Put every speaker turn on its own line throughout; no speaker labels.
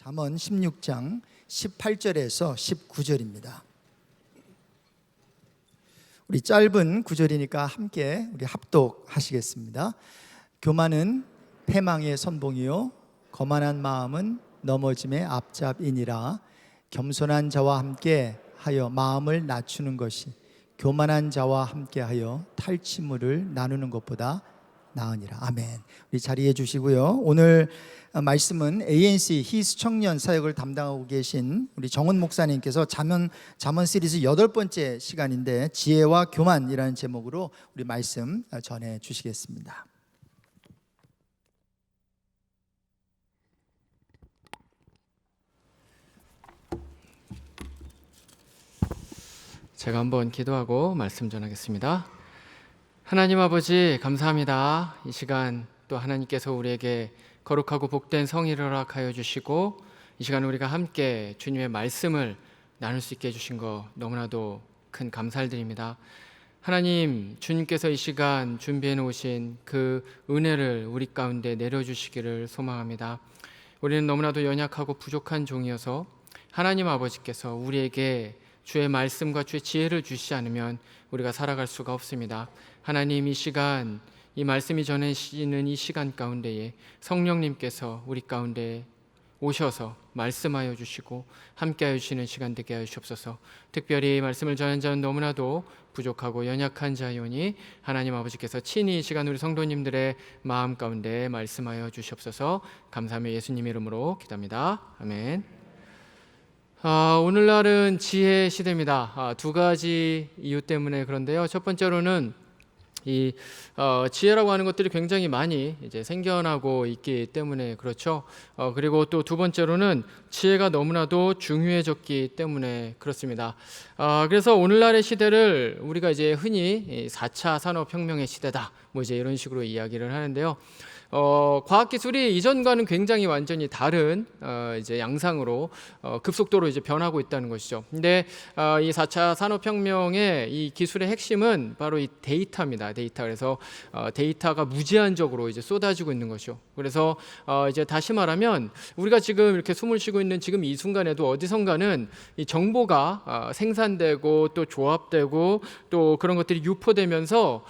잠언 16장 18절에서 19절입니다. 우리 짧은 구절이니까 함께 우리 합독하시겠습니다. 교만은 패망의 선봉이요 거만한 마음은 넘어짐의 앞잡이니라. 겸손한 자와 함께 하여 마음을 낮추는 것이 교만한 자와 함께 하여 탈취물을 나누는 것보다 나으니라. 아멘. 우리 자리해 주시고요. 오늘 말씀은 ANC 히스 청년 사역을 담당하고 계신 우리 정은 목사님께서 잠언 시리즈 8번째 시간인데 지혜와 교만이라는 제목으로 우리 말씀 전해 주시겠습니다.
제가 한번 기도하고 말씀 전하겠습니다. 하나님 아버지 감사합니다. 이 시간 또 하나님께서 우리에게 거룩하고 복된 성의를 허락하여 주시고 이 시간 우리가 함께 주님의 말씀을 나눌 수 있게 해주신 거 너무나도 큰 감사를 드립니다. 하나님, 주님께서 이 시간 준비해 놓으신 그 은혜를 우리 가운데 내려주시기를 소망합니다. 우리는 너무나도 연약하고 부족한 종이어서 하나님 아버지께서 우리에게 주의 말씀과 주의 지혜를 주시지 않으면 우리가 살아갈 수가 없습니다. 하나님, 이 시간 이 말씀이 전해지는 이 시간 가운데에 성령님께서 우리 가운데 오셔서 말씀하여 주시고 함께하여 주시는 시간 되게 하여 주옵소서. 특별히 말씀을 전한 자는 너무나도 부족하고 연약한 자이오니 하나님 아버지께서 친히 이 시간 우리 성도님들의 마음 가운데 말씀하여 주시옵소서. 감사하며 예수님 이름으로 기도합니다. 아멘. 오늘날은 지혜 시대입니다. 두 가지 이유 때문에 그런데요. 첫 번째로는 이 지혜라고 하는 것들이 굉장히 많이 이제 생겨나고 있기 때문에 그렇죠. 그리고 또 두 번째로는 지혜가 너무나도 중요해졌기 때문에 그렇습니다. 그래서 오늘날의 시대를 우리가 이제 흔히 4차 산업혁명의 시대다, 뭐 이제 이런 식으로 이야기를 하는데요. 과학기술이 이전과는 굉장히 완전히 다른 이제 양상으로 급속도로 이제 변하고 있다는 것이죠. 근데 이 4차 산업혁명의 이 기술의 핵심은 바로 이 데이터입니다. 데이터. 그래서 데이터가 무제한적으로 이제 쏟아지고 있는 것이죠. 그래서 이제 다시 말하면 우리가 지금 이렇게 숨을 쉬고 있는 지금 이 순간에도 어디선가는 이 정보가 생산되고 또 조합되고 또 그런 것들이 유포되면서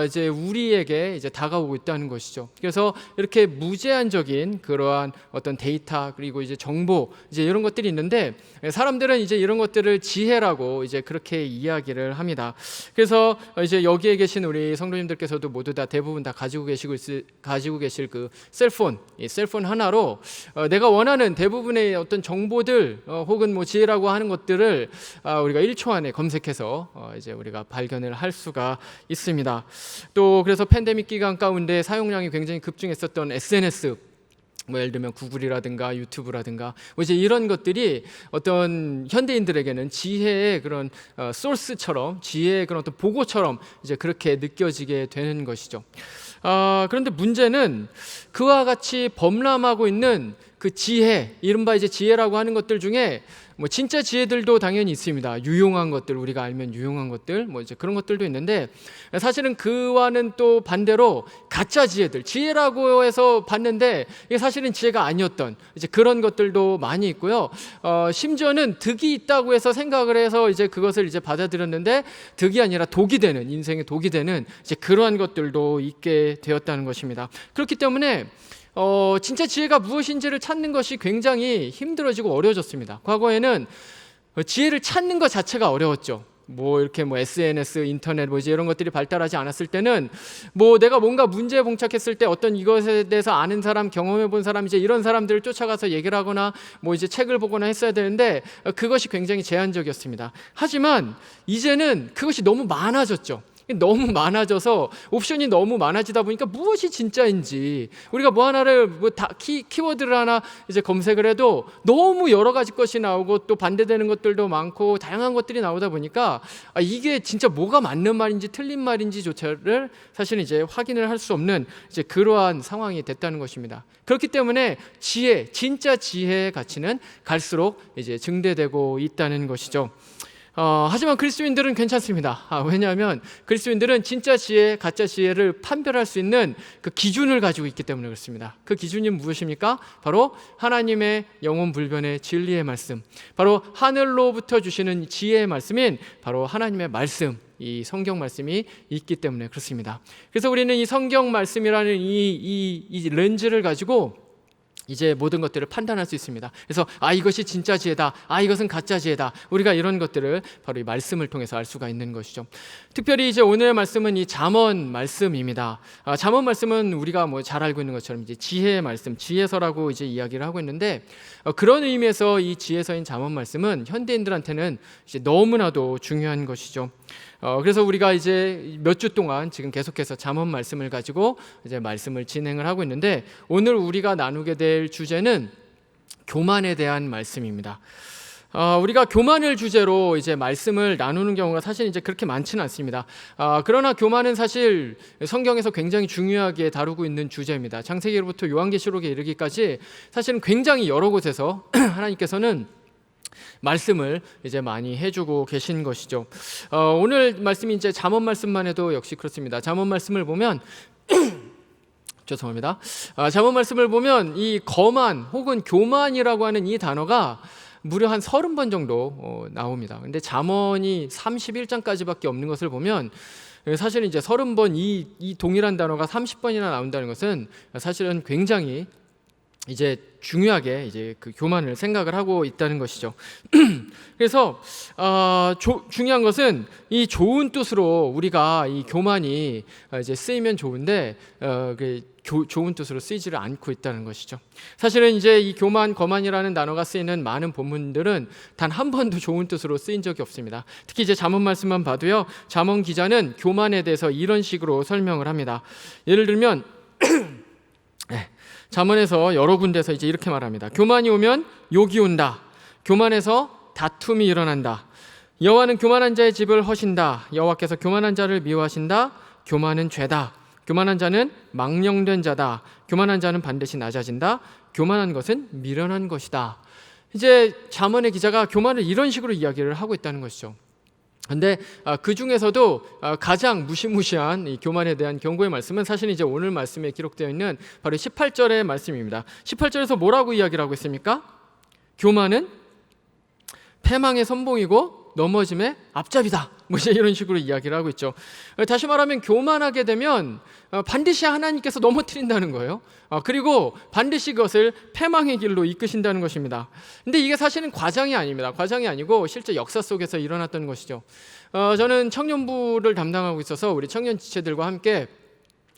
이제 우리에게 이제 다가오고 있다는 것이죠. 그래서 이렇게 무제한적인 그러한 어떤 데이터 그리고 이제 정보 이제 이런 것들이 있는데 사람들은 이제 이런 것들을 지혜라고 이제 그렇게 이야기를 합니다. 그래서 이제 여기에 계신 우리 성도님들께서도 모두 다 대부분 다 가지고 계실 그 셀폰, 이 셀폰 하나로 내가 원하는 대부분의 어떤 정보들 혹은 뭐 지혜라고 하는 것들을 우리가 1초 안에 검색해서 이제 우리가 발견을 할 수가 있습니다. 또 그래서 팬데믹 기간 가운데 사용량이 굉장히 급증했었던 SNS, 뭐 예를 들면 구글이라든가 유튜브라든가 뭐 이제 이런 것들이 어떤 현대인들에게는 지혜의 그런 소스처럼, 지혜의 그런 어떤 보고처럼 이제 그렇게 느껴지게 되는 것이죠. 그런데 문제는 그와 같이 범람하고 있는 그 지혜, 이른바 이제 지혜라고 하는 것들 중에 뭐 진짜 지혜들도 당연히 있습니다. 유용한 것들, 우리가 알면 유용한 것들, 뭐 이제 그런 것들도 있는데 사실은 그와는 또 반대로 가짜 지혜들, 지혜라고 해서 봤는데 이게 사실은 지혜가 아니었던 이제 그런 것들도 많이 있고요. 심지어는 득이 있다고 해서 생각을 해서 이제 그것을 이제 받아들였는데 득이 아니라 독이 되는, 인생의 독이 되는 이제 그러한 것들도 있게 되었다는 것입니다. 그렇기 때문에 진짜 지혜가 무엇인지를 찾는 것이 굉장히 힘들어지고 어려워졌습니다. 과거에는 지혜를 찾는 것 자체가 어려웠죠. 뭐 이렇게 뭐 SNS, 인터넷 뭐 이제 이런 것들이 발달하지 않았을 때는 뭐 내가 뭔가 문제에 봉착했을 때 어떤 이것에 대해서 아는 사람, 경험해 본 사람 이제 이런 사람들을 쫓아가서 얘기를 하거나 뭐 이제 책을 보거나 했어야 되는데 그것이 굉장히 제한적이었습니다. 하지만 이제는 그것이 너무 많아졌죠. 너무 많아져서 옵션이 너무 많아지다 보니까 무엇이 진짜인지 우리가 뭐 하나를 뭐 다 키워드를 하나 이제 검색을 해도 너무 여러 가지 것이 나오고 또 반대되는 것들도 많고 다양한 것들이 나오다 보니까 이게 진짜 뭐가 맞는 말인지 틀린 말인지조차를 사실은 이제 확인을 할 수 없는 이제 그러한 상황이 됐다는 것입니다. 그렇기 때문에 지혜, 진짜 지혜의 가치는 갈수록 이제 증대되고 있다는 것이죠. 하지만 그리스도인들은 괜찮습니다. 왜냐하면 그리스도인들은 진짜 지혜, 가짜 지혜를 판별할 수 있는 그 기준을 가지고 있기 때문에 그렇습니다. 그 기준이 무엇입니까? 바로 하나님의 영원 불변의 진리의 말씀, 바로 하늘로부터 주시는 지혜의 말씀인 바로 하나님의 말씀, 이 성경 말씀이 있기 때문에 그렇습니다. 그래서 우리는 이 성경 말씀이라는 이 렌즈를 가지고 이제 모든 것들을 판단할 수 있습니다. 그래서 이것이 진짜 지혜다, 이것은 가짜 지혜다, 우리가 이런 것들을 바로 이 말씀을 통해서 알 수가 있는 것이죠. 특별히 이제 오늘의 말씀은 이 잠언 말씀입니다. 잠언 말씀은 우리가 뭐 잘 알고 있는 것처럼 이제 지혜의 말씀, 지혜서라고 이제 이야기를 하고 있는데, 그런 의미에서 이 지혜서인 잠언 말씀은 현대인들한테는 이제 너무나도 중요한 것이죠. 그래서 우리가 이제 몇 주 동안 지금 계속해서 잠언 말씀을 가지고 이제 말씀을 진행을 하고 있는데, 오늘 우리가 나누게 될 주제는 교만에 대한 말씀입니다. 우리가 교만을 주제로 이제 말씀을 나누는 경우가 사실 이제 그렇게 많지는 않습니다. 그러나 교만은 사실 성경에서 굉장히 중요하게 다루고 있는 주제입니다. 창세기로부터 요한계시록에 이르기까지 사실은 굉장히 여러 곳에서 하나님께서는 말씀을 이제 많이 해주고 계신 것이죠. 오늘 말씀이 이제 잠언 말씀만 해도 역시 그렇습니다. 잠언 말씀을 보면 죄송합니다. 잠언 말씀을 보면 이 거만 혹은 교만이라고 하는 이 단어가 무려 한 30번 정도 나옵니다. 근데 잠언이 31장까지밖에 없는 것을 보면 사실은 이제 30번 이 동일한 단어가 30번이나 나온다는 것은 사실은 굉장히 이제 중요하게 이제 그 교만을 생각을 하고 있다는 것이죠. 그래서 중요한 것은 이 좋은 뜻으로 우리가 이 교만이 이제 쓰이면 좋은데 좋은 뜻으로 쓰이지를 않고 있다는 것이죠. 사실은 이제 이 교만, 거만이라는 단어가 쓰이는 많은 본문들은 단 한 번도 좋은 뜻으로 쓰인 적이 없습니다. 특히 이제 잠언 말씀만 봐도요, 잠언 기자는 교만에 대해서 이런 식으로 설명을 합니다. 예를 들면 잠언에서 여러 군데서 이제 이렇게 말합니다. 교만이 오면 욕이 온다. 교만에서 다툼이 일어난다. 여호와는 교만한 자의 집을 허신다. 여호와께서 교만한 자를 미워하신다. 교만은 죄다. 교만한 자는 망령된 자다. 교만한 자는 반드시 낮아진다. 교만한 것은 미련한 것이다. 이제 잠언의 기자가 교만을 이런 식으로 이야기를 하고 있다는 것이죠. 근데 그 중에서도 가장 무시무시한 이 교만에 대한 경고의 말씀은 사실 이제 오늘 말씀에 기록되어 있는 바로 18절의 말씀입니다. 18절에서 뭐라고 이야기를 하고 있습니까? 교만은 패망의 선봉이고 넘어짐의 앞잡이다. 뭐 이제 이런 식으로 이야기를 하고 있죠. 다시 말하면 교만하게 되면 반드시 하나님께서 넘어뜨린다는 거예요. 그리고 반드시 그것을 패망의 길로 이끄신다는 것입니다. 근데 이게 사실은 과장이 아닙니다. 과장이 아니고 실제 역사 속에서 일어났던 것이죠. 저는 청년부를 담당하고 있어서 우리 청년 지체들과 함께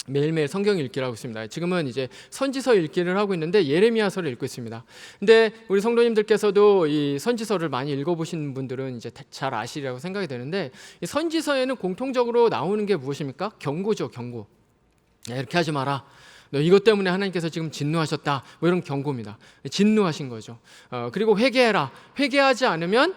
매일매일 성경 읽기를 하고 있습니다. 지금은 이제 선지서 읽기를 하고 있는데 예레미야서를 읽고 있습니다. 근데 우리 성도님들께서도 이 선지서를 많이 읽어보신 분들은 이제 잘 아시리라고 생각이 되는데, 이 선지서에는 공통적으로 나오는 게 무엇입니까? 경고죠, 경고. 이렇게 하지 마라. 너 이것 때문에 하나님께서 지금 진노하셨다. 뭐 이런 경고입니다. 진노하신 거죠. 그리고 회개해라. 회개하지 않으면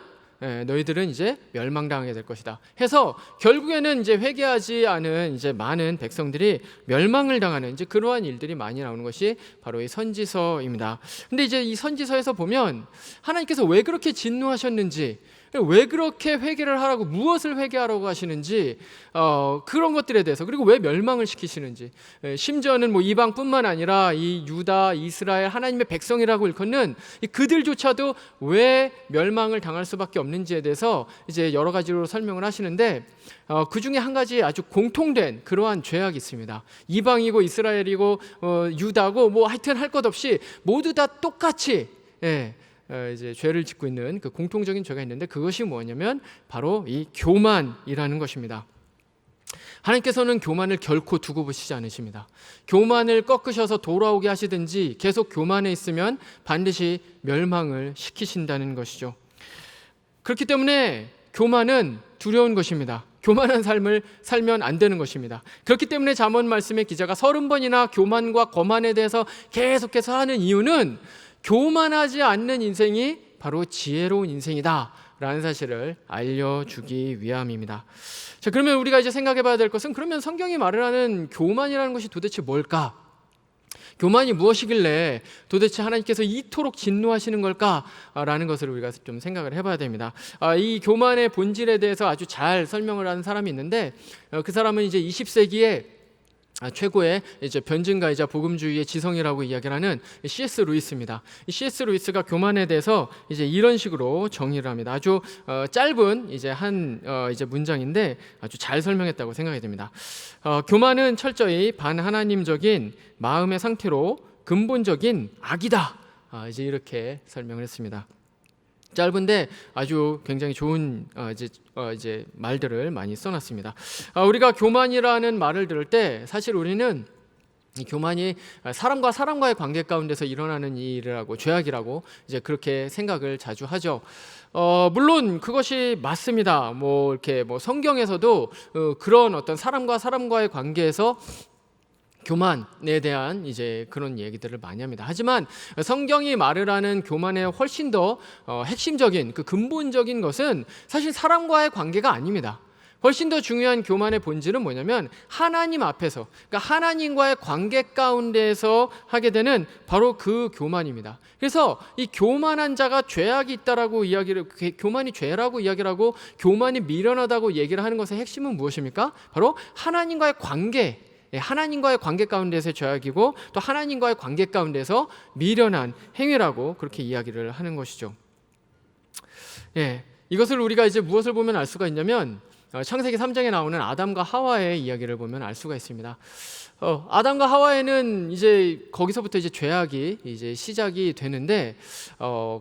너희들은 이제 멸망당하게 될 것이다. 해서 결국에는 이제 회개하지 않은 이제 많은 백성들이 멸망을 당하는 이제 그러한 일들이 많이 나오는 것이 바로 이 선지서입니다. 근데 이제 이 선지서에서 보면 하나님께서 왜 그렇게 진노하셨는지, 왜 그렇게 회개를 하라고, 무엇을 회개하라고 하시는지, 그런 것들에 대해서, 그리고 왜 멸망을 시키시는지, 심지어는 뭐 이방뿐만 아니라 이 유다, 이스라엘, 하나님의 백성이라고 일컫는 그들조차도 왜 멸망을 당할 수밖에 없는지에 대해서 이제 여러 가지로 설명을 하시는데, 그 중에 한 가지 아주 공통된 그러한 죄악이 있습니다. 이방이고 이스라엘이고 유다고 뭐 하여튼 할 것 없이 모두 다 똑같이 이제 죄를 짓고 있는 그 공통적인 죄가 있는데, 그것이 뭐냐면 바로 이 교만이라는 것입니다. 하나님께서는 교만을 결코 두고 보시지 않으십니다. 교만을 꺾으셔서 돌아오게 하시든지 계속 교만에 있으면 반드시 멸망을 시키신다는 것이죠. 그렇기 때문에 교만은 두려운 것입니다. 교만한 삶을 살면 안 되는 것입니다. 그렇기 때문에 잠언 말씀의 기자가 30번이나 교만과 거만에 대해서 계속해서 하는 이유는 교만하지 않는 인생이 바로 지혜로운 인생이다 라는 사실을 알려주기 위함입니다. 자, 그러면 우리가 이제 생각해 봐야 될 것은, 그러면 성경이 말을 하는 교만이라는 것이 도대체 뭘까? 교만이 무엇이길래 도대체 하나님께서 이토록 진노하시는 걸까라는 것을 우리가 좀 생각을 해봐야 됩니다. 이 교만의 본질에 대해서 아주 잘 설명을 하는 사람이 있는데, 그 사람은 이제 20세기에 최고의 이제 변증가이자 복음주의의 지성이라고 이야기를 하는 C.S. 루이스입니다. 이 C.S. 루이스가 교만에 대해서 이제 이런 식으로 정의를 합니다. 아주 짧은 이제 이제 문장인데 아주 잘 설명했다고 생각이 됩니다. 교만은 철저히 반하나님적인 마음의 상태로 근본적인 악이다. 이제 이렇게 설명을 했습니다. 짧은데 아주 굉장히 좋은 이제 말들을 많이 써놨습니다. 우리가 교만이라는 말을 들을 때 사실 우리는 이 교만이 사람과 사람과의 관계 가운데서 일어나는 일이라고, 죄악이라고 이제 그렇게 생각을 자주 하죠. 물론 그것이 맞습니다. 뭐 이렇게 뭐 성경에서도 그런 어떤 사람과 사람과의 관계에서 교만에 대한 이제 그런 얘기들을 많이 합니다. 하지만 성경이 말을 하는 교만의 훨씬 더 핵심적인 그 근본적인 것은 사실 사람과의 관계가 아닙니다. 훨씬 더 중요한 교만의 본질은 뭐냐면 하나님 앞에서, 그러니까 하나님과의 관계 가운데에서 하게 되는 바로 그 교만입니다. 그래서 이 교만한 자가 죄악이 있다라고 이야기를, 교만이 죄라고 이야기를 하고 교만이 미련하다고 얘기를 하는 것의 핵심은 무엇입니까? 바로 하나님과의 관계, 하나님과의 관계 가운데서의 죄악이고 또 하나님과의 관계 가운데서 미련한 행위라고 그렇게 이야기를 하는 것이죠. 이것을 우리가 이제 무엇을 보면 알 수가 있냐면 창세기 3장에 나오는 아담과 하와의 이야기를 보면 알 수가 있습니다. 아담과 하와에는 이제 거기서부터 이제 죄악이 이제 시작이 되는데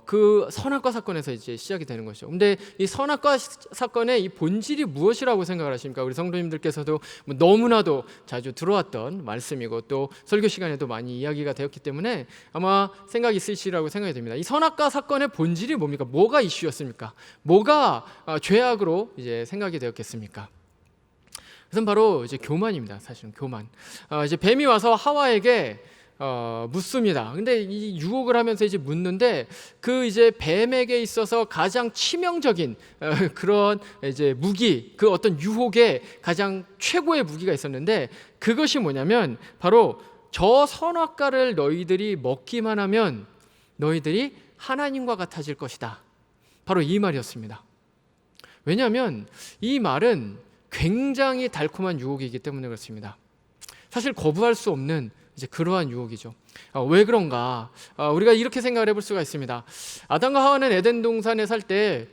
그 선악과 사건에서 이제 시작이 되는 것이죠. 근데 이 선악과 사건의 이 본질이 무엇이라고 생각을 하십니까? 우리 성도님들께서도 뭐 너무나도 자주 들어왔던 말씀이고 또 설교 시간에도 많이 이야기가 되었기 때문에 아마 생각이 있으시라고 생각이 됩니다. 이 선악과 사건의 본질이 뭡니까? 뭐가 이슈였습니까? 뭐가 죄악으로 이제 생각이 되었겠습니까? 그것은 바로 이제 교만입니다. 사실은 교만. 이제 뱀이 와서 하와에게 묻습니다. 근데 이 유혹을 하면서 이제 묻는데 그 이제 뱀에게 있어서 가장 치명적인 그런 이제 무기, 그 어떤 유혹의 가장 최고의 무기가 있었는데 그것이 뭐냐면 바로 저 선악과를 너희들이 먹기만 하면 너희들이 하나님과 같아질 것이다. 바로 이 말이었습니다. 왜냐하면 이 말은 굉장히 달콤한 유혹이기 때문에 그렇습니다. 사실 거부할 수 없는 이제 그러한 유혹이죠. 왜 그런가? 우리가 이렇게 생각을 해볼 수가 있습니다. 아담과 하와는 에덴 동산에 살 때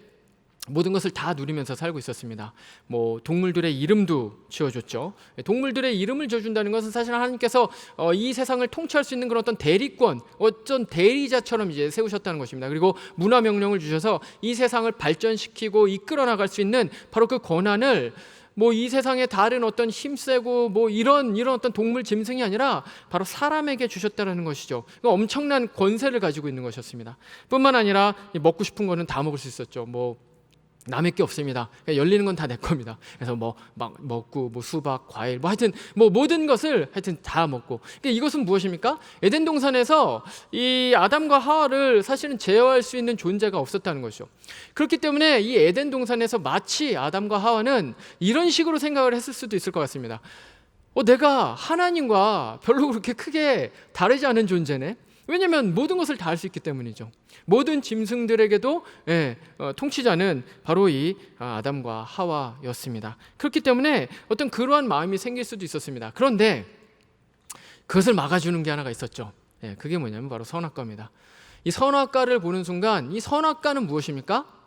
모든 것을 다 누리면서 살고 있었습니다. 뭐 동물들의 이름도 지어줬죠. 동물들의 이름을 지어준다는 것은 사실 하나님께서 이 세상을 통치할 수 있는 그런 어떤 대리권, 어떤 대리자처럼 이제 세우셨다는 것입니다. 그리고 문화 명령을 주셔서 이 세상을 발전시키고 이끌어 나갈 수 있는 바로 그 권한을 뭐 이 세상에 다른 어떤 힘세고 뭐 이런 어떤 동물 짐승이 아니라 바로 사람에게 주셨다는 것이죠. 그러니까 엄청난 권세를 가지고 있는 것이었습니다. 뿐만 아니라 먹고 싶은 거는 다 먹을 수 있었죠. 뭐 남의 게 없습니다. 그러니까 열리는 건 다 내 겁니다. 그래서 뭐 막 먹고 뭐 수박, 과일, 뭐 하여튼 뭐 모든 것을 하여튼 다 먹고. 그러니까 이것은 무엇입니까? 에덴 동산에서 이 아담과 하와를 사실은 제어할 수 있는 존재가 없었다는 것이죠. 그렇기 때문에 이 에덴 동산에서 마치 아담과 하와는 이런 식으로 생각을 했을 수도 있을 것 같습니다. 내가 하나님과 별로 그렇게 크게 다르지 않은 존재네. 왜냐하면 모든 것을 다 할 수 있기 때문이죠. 모든 짐승들에게도 통치자는 바로 이 아담과 하와였습니다. 그렇기 때문에 어떤 그러한 마음이 생길 수도 있었습니다. 그런데 그것을 막아주는 게 하나가 있었죠. 그게 뭐냐면 바로 선악과입니다. 이 선악과를 보는 순간 이 선악과는 무엇입니까?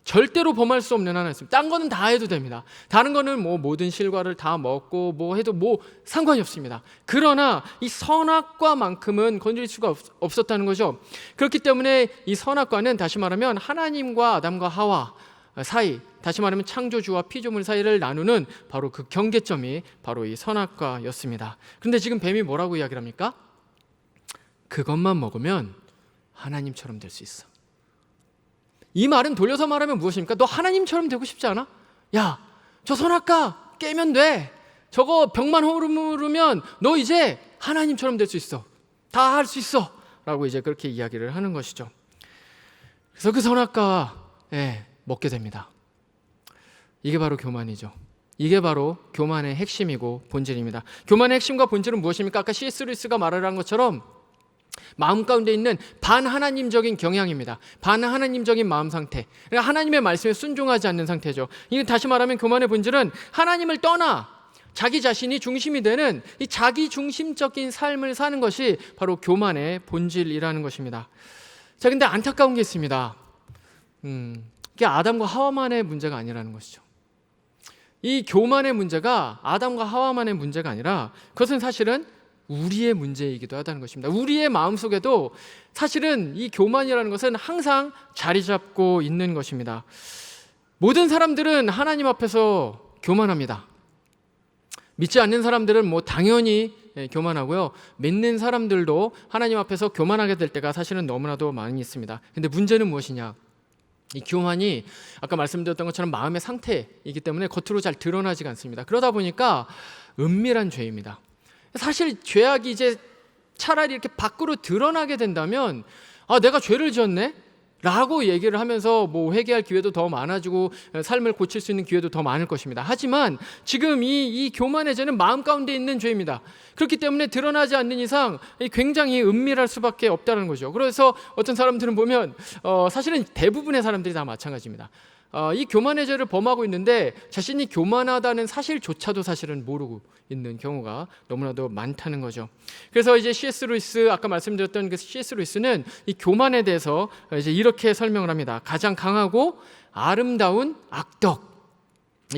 절대로 범할 수 없는 하나였습니다. 딴 거는 다 해도 됩니다. 다른 거는 뭐 모든 실과를 다 먹고 뭐 해도 뭐 상관이 없습니다. 그러나 이 선악과만큼은 건질 수가 없었다는 거죠. 그렇기 때문에 이 선악과는 다시 말하면 하나님과 아담과 하와 사이, 다시 말하면 창조주와 피조물 사이를 나누는 바로 그 경계점이 바로 이 선악과였습니다. 그런데 지금 뱀이 뭐라고 이야기를 합니까? 그것만 먹으면 하나님처럼 될 수 있어. 이 말은 돌려서 말하면 무엇입니까? 너 하나님처럼 되고 싶지 않아? 야, 저 선악과 깨면 돼. 저거 벽만 허물으면 너 이제 하나님처럼 될 수 있어. 다 할 수 있어. 라고 이제 그렇게 이야기를 하는 것이죠. 그래서 그 선악과 먹게 됩니다. 이게 바로 교만이죠. 이게 바로 교만의 핵심이고 본질입니다. 교만의 핵심과 본질은 무엇입니까? 아까 C.S. 루이스가 말한 것처럼 마음 가운데 있는 반하나님적인 경향입니다. 반하나님적인 마음 상태. 그러니까 하나님의 말씀에 순종하지 않는 상태죠. 이게 다시 말하면 교만의 본질은 하나님을 떠나 자기 자신이 중심이 되는 이 자기 중심적인 삶을 사는 것이 바로 교만의 본질이라는 것입니다. 자, 근데 안타까운 게 있습니다. 이게 아담과 하와만의 문제가 아니라는 것이죠. 이 교만의 문제가 아담과 하와만의 문제가 아니라 그것은 사실은 우리의 문제이기도 하다는 것입니다. 우리의 마음속에도 사실은 이 교만이라는 것은 항상 자리 잡고 있는 것입니다. 모든 사람들은 하나님 앞에서 교만합니다. 믿지 않는 사람들은 뭐 당연히 교만하고요. 믿는 사람들도 하나님 앞에서 교만하게 될 때가 사실은 너무나도 많이 있습니다. 근데 문제는 무엇이냐? 이 교만이 아까 말씀드렸던 것처럼 마음의 상태이기 때문에 겉으로 잘 드러나지가 않습니다. 그러다 보니까 은밀한 죄입니다. 사실 죄악이 이제 차라리 이렇게 밖으로 드러나게 된다면 내가 죄를 지었네? 라고 얘기를 하면서 뭐 회개할 기회도 더 많아지고 삶을 고칠 수 있는 기회도 더 많을 것입니다. 하지만 지금 이 교만의 죄는 마음 가운데 있는 죄입니다. 그렇기 때문에 드러나지 않는 이상 굉장히 은밀할 수밖에 없다는 거죠. 그래서 어떤 사람들은 보면 사실은 대부분의 사람들이 다 마찬가지입니다. 이 교만의 죄를 범하고 있는데 자신이 교만하다는 사실조차도 사실은 모르고 있는 경우가 너무나도 많다는 거죠. 그래서 이제 C.S. 루이스, 아까 말씀드렸던 그 C.S. 루이스는 이 교만에 대해서 이제 이렇게 설명을 합니다. 가장 강하고 아름다운 악덕.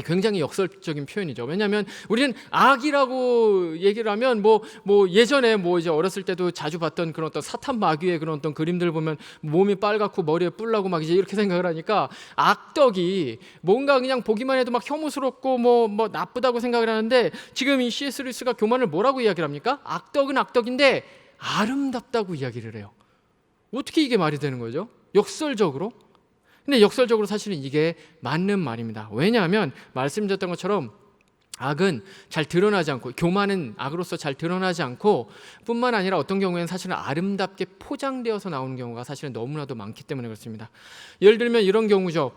굉장히 역설적인 표현이죠. 왜냐하면 우리는 악이라고 얘기를 하면 뭐 예전에 뭐 이제 어렸을 때도 자주 봤던 그런 어떤 사탄 마귀의 그런 어떤 그림들 보면 몸이 빨갛고 머리에 뿔 나고 막 이제 이렇게 생각을 하니까 악덕이 뭔가 그냥 보기만 해도 막 혐오스럽고 뭐 나쁘다고 생각을 하는데 지금 이 C.S. 루이스가 교만을 뭐라고 이야기를 합니까? 악덕은 악덕인데 아름답다고 이야기를 해요. 어떻게 이게 말이 되는 거죠? 역설적으로? 근데 역설적으로 사실은 이게 맞는 말입니다. 왜냐하면 말씀드렸던 것처럼 악은 잘 드러나지 않고, 교만은 악으로서 잘 드러나지 않고 뿐만 아니라 어떤 경우에는 사실은 아름답게 포장되어서 나오는 경우가 사실은 너무나도 많기 때문에 그렇습니다. 예를 들면 이런 경우죠.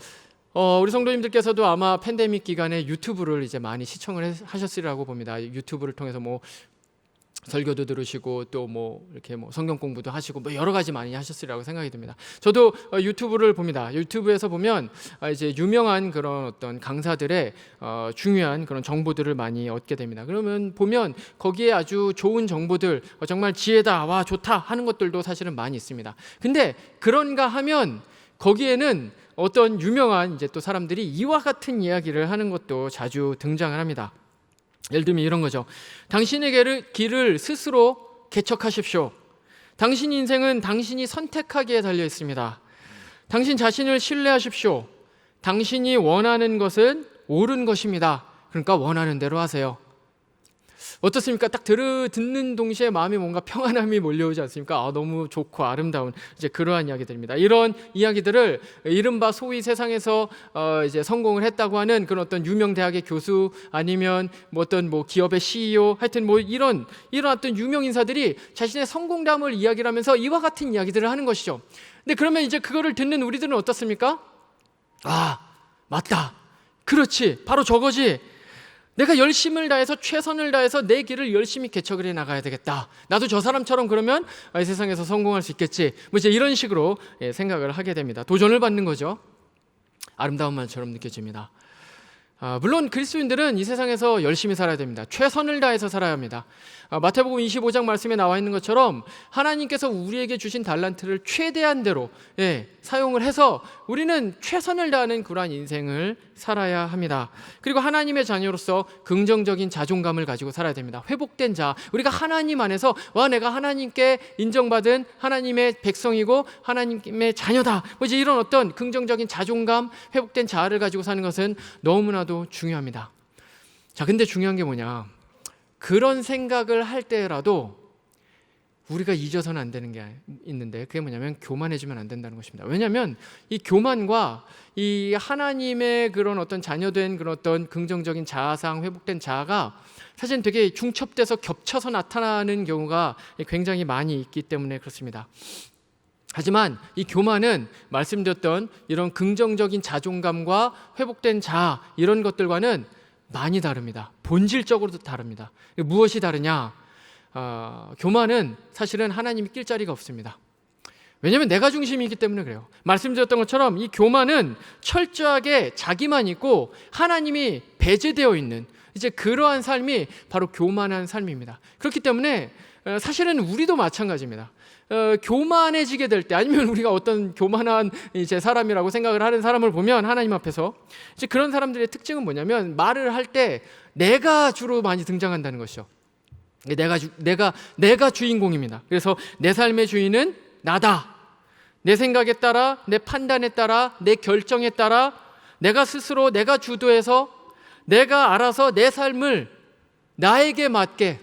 우리 성도님들께서도 아마 팬데믹 기간에 유튜브를 이제 많이 시청을 하셨으리라고 봅니다. 유튜브를 통해서 뭐 설교도 들으시고 또 뭐 이렇게 뭐 성경 공부도 하시고 뭐 여러 가지 많이 하셨으리라고 생각이 듭니다. 저도 유튜브를 봅니다. 유튜브에서 보면 이제 유명한 그런 어떤 강사들의 중요한 그런 정보들을 많이 얻게 됩니다. 그러면 보면 거기에 아주 좋은 정보들, 정말 지혜다, 와 좋다 하는 것들도 사실은 많이 있습니다. 근데 그런가 하면 거기에는 어떤 유명한 이제 또 사람들이 이와 같은 이야기를 하는 것도 자주 등장을 합니다. 예를 들면 이런 거죠. 당신의 길을 스스로 개척하십시오. 당신 인생은 당신이 선택하기에 달려 있습니다. 당신 자신을 신뢰하십시오. 당신이 원하는 것은 옳은 것입니다. 그러니까 원하는 대로 하세요. 어떻습니까? 딱 듣는 동시에 마음이 뭔가 평안함이 몰려오지 않습니까? 너무 좋고 아름다운 이제 그러한 이야기들입니다. 이런 이야기들을 이른바 소위 세상에서 이제 성공을 했다고 하는 그런 어떤 유명 대학의 교수 아니면 뭐 어떤 뭐 기업의 CEO 하여튼 뭐 이런 어떤 유명 인사들이 자신의 성공담을 이야기를 하면서 이와 같은 이야기들을 하는 것이죠. 근데 그러면 이제 그거를 듣는 우리들은 어떻습니까? 맞다. 그렇지. 바로 저거지. 내가 열심을 다해서 최선을 다해서 내 길을 열심히 개척을 해 나가야 되겠다. 나도 저 사람처럼 그러면 이 세상에서 성공할 수 있겠지. 뭐 이제 이런 식으로 생각을 하게 됩니다. 도전을 받는 거죠. 아름다운 말처럼 느껴집니다. 물론 그리스도인들은 이 세상에서 열심히 살아야 됩니다. 최선을 다해서 살아야 합니다. 마태복음 25장 말씀에 나와 있는 것처럼 하나님께서 우리에게 주신 달란트를 최대한대로 사용을 해서 우리는 최선을 다하는 그러한 인생을 살아야 합니다. 그리고 하나님의 자녀로서 긍정적인 자존감을 가지고 살아야 됩니다. 회복된 자, 우리가 하나님 안에서 내가 하나님께 인정받은 하나님의 백성이고 하나님의 자녀다. 뭐 이제 이런 어떤 긍정적인 자존감, 회복된 자아를 가지고 사는 것은 너무나도 중요합니다. 자, 근데 중요한 게 뭐냐? 그런 생각을 할 때라도 우리가 잊어서는 안 되는 게 있는데 그게 뭐냐면 교만해지면 안 된다는 것입니다. 왜냐하면 이 교만과 이 하나님의 그런 어떤 자녀된 그런 어떤 긍정적인 자아상 회복된 자아가 사실 되게 중첩돼서 겹쳐서 나타나는 경우가 굉장히 많이 있기 때문에 그렇습니다. 하지만 이 교만은 말씀드렸던 이런 긍정적인 자존감과 회복된 자아 이런 것들과는 많이 다릅니다. 본질적으로도 다릅니다. 무엇이 다르냐? 교만은 사실은 하나님이 낄 자리가 없습니다. 왜냐하면 내가 중심이기 때문에 그래요. 말씀드렸던 것처럼 이 교만은 철저하게 자기만 있고 하나님이 배제되어 있는 이제 그러한 삶이 바로 교만한 삶입니다. 그렇기 때문에 사실은 우리도 마찬가지입니다. 교만해지게 될 때, 아니면 우리가 어떤 교만한 이제 사람이라고 생각을 하는 사람을 보면 하나님 앞에서 이제 그런 사람들의 특징은 뭐냐면 말을 할 때 내가 주로 많이 등장한다는 것이죠. 내가 주인공입니다. 그래서 내 삶의 주인은 나다. 내 생각에 따라, 내 판단에 따라, 내 결정에 따라 내가 스스로 내가 주도해서 내가 알아서 내 삶을 나에게 맞게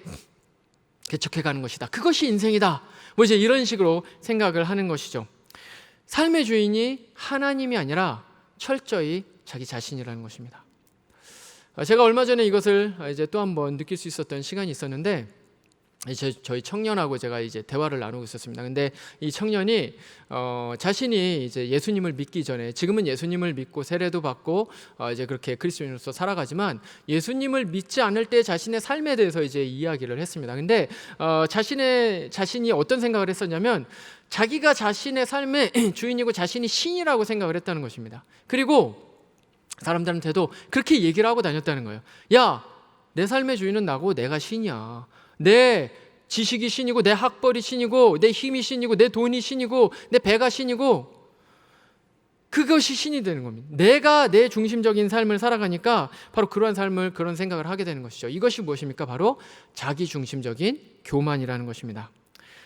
개척해 가는 것이다. 그것이 인생이다. 뭐 이제 이런 식으로 생각을 하는 것이죠. 삶의 주인이 하나님이 아니라 철저히 자기 자신이라는 것입니다. 제가 얼마 전에 이것을 이제 또 한번 느낄 수 있었던 시간이 있었는데, 저희 청년하고 제가 이제 대화를 나누고 있었습니다. 근데 이 청년이 자신이 이제 예수님을 믿기 전에, 지금은 예수님을 믿고 세례도 받고 이제 그렇게 그리스도인으로서 살아가지만 예수님을 믿지 않을 때 자신의 삶에 대해서 이제 이야기를 했습니다. 근데 자신이 어떤 생각을 했었냐면 자기가 자신의 삶의 주인이고 자신이 신이라고 생각을 했다는 것입니다. 그리고 사람들한테도 그렇게 얘기를 하고 다녔다는 거예요. 야, 내 삶의 주인은 나고 내가 신이야. 내 지식이 신이고 내 학벌이 신이고 내 힘이 신이고 내 돈이 신이고 내 배가 신이고, 그것이 신이 되는 겁니다. 내가 내 중심적인 삶을 살아가니까 바로 그러한 삶을, 그런 생각을 하게 되는 것이죠. 이것이 무엇입니까? 바로 자기 중심적인 교만이라는 것입니다.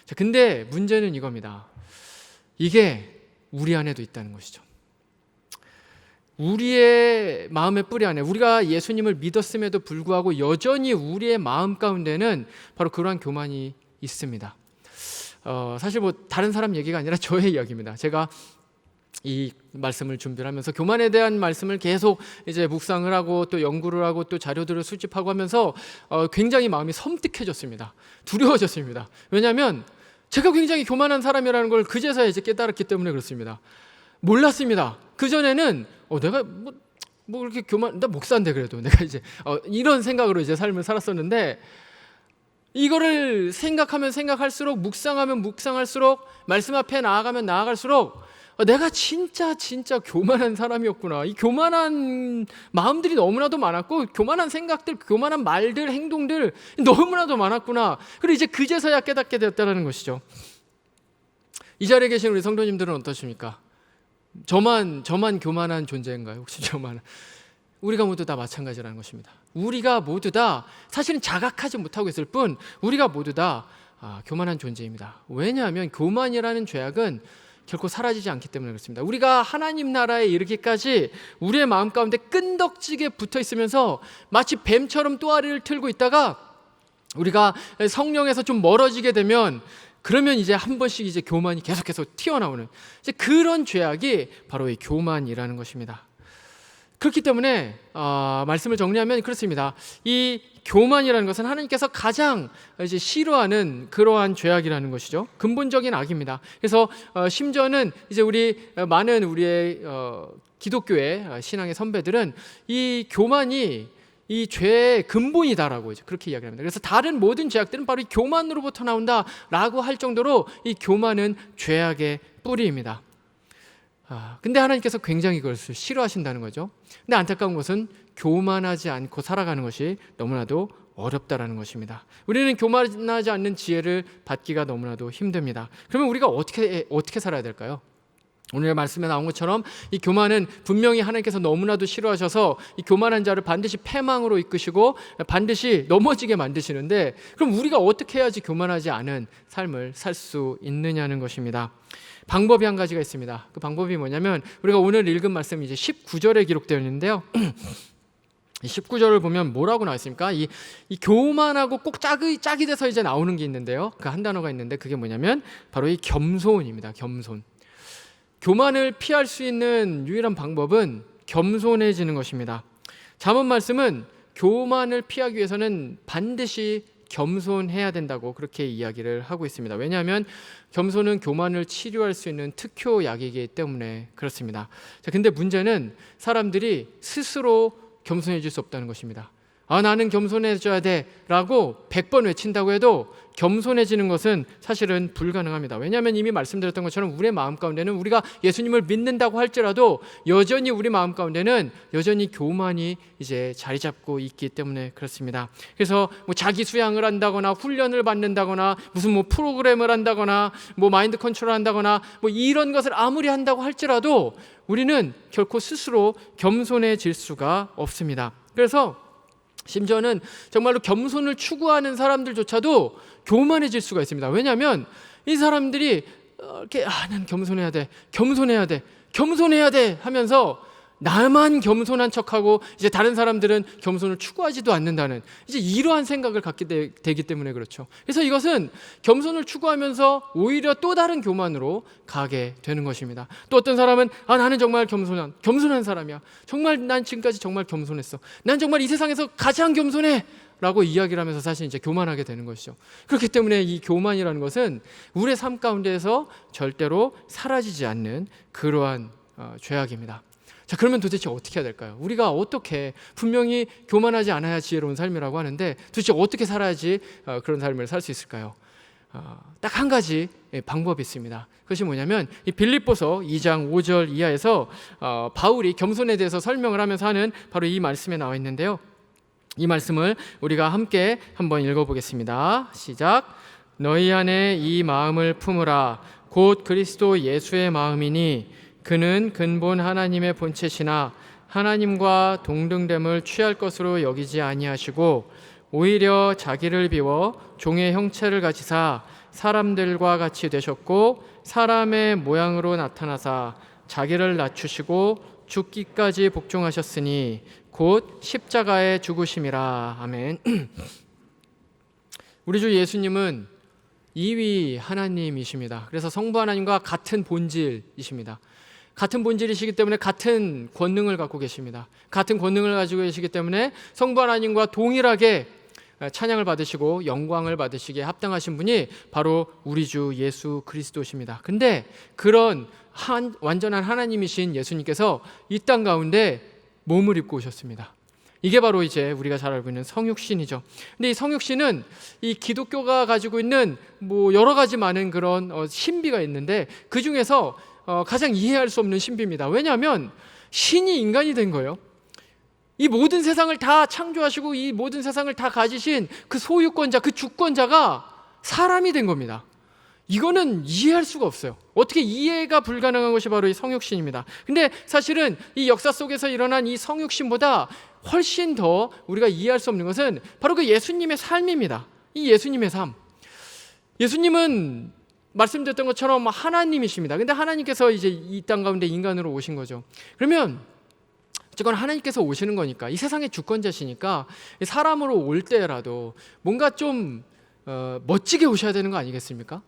자, 근데 문제는 이겁니다. 이게 우리 안에도 있다는 것이죠. 우리의 마음의 뿌리 안에, 우리가 예수님을 믿었음에도 불구하고 여전히 우리의 마음 가운데는 바로 그러한 교만이 있습니다. 사실 뭐 다른 사람 얘기가 아니라 저의 이야기입니다. 제가 이 말씀을 준비를 하면서 교만에 대한 말씀을 계속 이제 묵상을 하고 또 연구를 하고 또 자료들을 수집하고 하면서 굉장히 마음이 섬뜩해졌습니다. 두려워졌습니다. 왜냐하면 제가 굉장히 교만한 사람이라는 걸 그제서야 이제 깨달았기 때문에 그렇습니다. 몰랐습니다. 그전에는 내가 뭐 그렇게 나 목사인데 그래도 내가 이제 이런 생각으로 이제 삶을 살았었는데, 이거를 생각하면 생각할수록, 묵상하면 묵상할수록, 말씀 앞에 나아가면 나아갈수록 내가 진짜 교만한 사람이었구나. 이 교만한 마음들이 너무나도 많았고, 교만한 생각들, 교만한 말들, 행동들 너무나도 많았구나. 그리고 이제 그제서야 깨닫게 되었다는 것이죠. 이 자리에 계신 우리 성도님들은 어떠십니까? 저만 교만한 존재인가요? 혹시 저만? 우리가 모두 다 마찬가지라는 것입니다. 우리가 모두 다 사실은 자각하지 못하고 있을 뿐 우리가 모두 다 교만한 존재입니다. 왜냐하면 교만이라는 죄악은 결코 사라지지 않기 때문에 그렇습니다. 우리가 하나님 나라에 이르기까지 우리의 마음 가운데 끈덕지게 붙어 있으면서 마치 뱀처럼 또아리를 틀고 있다가 우리가 성령에서 좀 멀어지게 되면, 그러면 이제 한 번씩 이제 교만이 계속해서 튀어나오는 이제 그런 죄악이 바로 이 교만이라는 것입니다. 그렇기 때문에 말씀을 정리하면 그렇습니다. 이 교만이라는 것은 하나님께서 가장 이제 싫어하는 그러한 죄악이라는 것이죠. 근본적인 악입니다. 그래서 심지어는 이제 많은 우리의 기독교의 신앙의 선배들은 이 교만이 이 죄의 근본이다라고 이제 그렇게 이야기합니다. 그래서 다른 모든 죄악들은 바로 이 교만으로부터 나온다라고 할 정도로 이 교만은 죄악의 뿌리입니다. 근데 하나님께서 굉장히 그것을 싫어하신다는 거죠. 근데 안타까운 것은 교만하지 않고 살아가는 것이 너무나도 어렵다라는 것입니다. 우리는 교만하지 않는 지혜를 받기가 너무나도 힘듭니다. 그러면 우리가 어떻게 살아야 될까요? 오늘의 말씀에 나온 것처럼 이 교만은 분명히 하나님께서 너무나도 싫어하셔서 이 교만한 자를 반드시 패망으로 이끄시고 반드시 넘어지게 만드시는데, 그럼 우리가 어떻게 해야지 교만하지 않은 삶을 살 수 있느냐는 것입니다. 방법이 한 가지가 있습니다. 그 방법이 뭐냐면 우리가 오늘 읽은 말씀이 이제 19절에 기록되어 있는데요. 19절을 보면 뭐라고 나와 있습니까? 이 교만하고 꼭 짝이 돼서 이제 나오는 게 있는데요. 그 한 단어가 있는데 그게 뭐냐면 바로 이 겸손입니다. 겸손. 교만을 피할 수 있는 유일한 방법은 겸손해지는 것입니다. 잠언 말씀은 교만을 피하기 위해서는 반드시 겸손해야 된다고 그렇게 이야기를 하고 있습니다. 왜냐하면 겸손은 교만을 치료할 수 있는 특효약이기 때문에 그렇습니다. 자, 근데 문제는 사람들이 스스로 겸손해질 수 없다는 것입니다. 나는 겸손해져야 돼 라고 100번 외친다고 해도 겸손해지는 것은 사실은 불가능합니다. 왜냐하면 이미 말씀드렸던 것처럼 우리의 마음 가운데는, 우리가 예수님을 믿는다고 할지라도 여전히 우리 마음 가운데는 여전히 교만이 이제 자리 잡고 있기 때문에 그렇습니다. 그래서 뭐 자기 수양을 한다거나 훈련을 받는다거나 무슨 뭐 프로그램을 한다거나 뭐 마인드 컨트롤 한다거나 뭐 이런 것을 아무리 한다고 할지라도 우리는 결코 스스로 겸손해질 수가 없습니다. 그래서 심지어는 정말로 겸손을 추구하는 사람들조차도 교만해질 수가 있습니다. 왜냐하면 이 사람들이 이렇게 난 겸손해야 돼, 겸손해야 돼, 겸손해야 돼 하면서 나만 겸손한 척하고 이제 다른 사람들은 겸손을 추구하지도 않는다는 이제 이러한 생각을 갖게 되기 때문에 그렇죠. 그래서 이것은 겸손을 추구하면서 오히려 또 다른 교만으로 가게 되는 것입니다. 또 어떤 사람은 나는 정말 겸손한 사람이야. 정말 난 지금까지 정말 겸손했어. 난 정말 이 세상에서 가장 겸손해. 라고 이야기를 하면서 사실 이제 교만하게 되는 것이죠. 그렇기 때문에 이 교만이라는 것은 우리의 삶 가운데에서 절대로 사라지지 않는 그러한 죄악입니다. 자, 그러면 도대체 어떻게 해야 될까요? 우리가 어떻게, 분명히 교만하지 않아야 지혜로운 삶이라고 하는데 도대체 어떻게 살아야지 그런 삶을 살 수 있을까요? 딱 한 가지 방법이 있습니다. 그것이 뭐냐면 이 빌립보서 2장 5절 이하에서 바울이 겸손에 대해서 설명을 하면서 하는 바로 이 말씀에 나와 있는데요. 이 말씀을 우리가 함께 한번 읽어보겠습니다. 시작. 너희 안에 이 마음을 품으라. 곧 그리스도 예수의 마음이니 그는 근본 하나님의 본체시나 하나님과 동등됨을 취할 것으로 여기지 아니하시고 오히려 자기를 비워 종의 형체를 가지사 사람들과 같이 되셨고 사람의 모양으로 나타나사 자기를 낮추시고 죽기까지 복종하셨으니 곧 십자가에 죽으심이라. 아멘. 우리 주 예수님은 이위 하나님이십니다. 그래서 성부 하나님과 같은 본질이십니다. 같은 본질이시기 때문에 같은 권능을 갖고 계십니다. 같은 권능을 가지고 계시기 때문에 성부 하나님과 동일하게 찬양을 받으시고 영광을 받으시기에 합당하신 분이 바로 우리 주 예수 그리스도십니다. 근데 그런 완전한 하나님이신 예수님께서 이 땅 가운데 몸을 입고 오셨습니다. 이게 바로 이제 우리가 잘 알고 있는 성육신이죠. 근데 이 성육신은 이 기독교가 가지고 있는 뭐 여러 가지 많은 그런 신비가 있는데 그 중에서 가장 이해할 수 없는 신비입니다. 왜냐하면 신이 인간이 된 거예요. 이 모든 세상을 다 창조하시고 이 모든 세상을 다 가지신 그 소유권자, 그 주권자가 사람이 된 겁니다. 이거는 이해할 수가 없어요. 어떻게 이해가 불가능한 것이 바로 이 성육신입니다. 근데 사실은 이 역사 속에서 일어난 이 성육신보다 훨씬 더 우리가 이해할 수 없는 것은 바로 그 예수님의 삶입니다. 이 예수님의 삶. 예수님은 말씀드렸던 것처럼 하나님이십니다. 근데 하나님께서 이제 이 땅 가운데 인간으로 오신 거죠. 그러면 어쨌거나 하나님께서 오시는 거니까, 이 세상의 주권자시니까 사람으로 올 때라도 뭔가 좀 멋지게 오셔야 되는 거 아니겠습니까?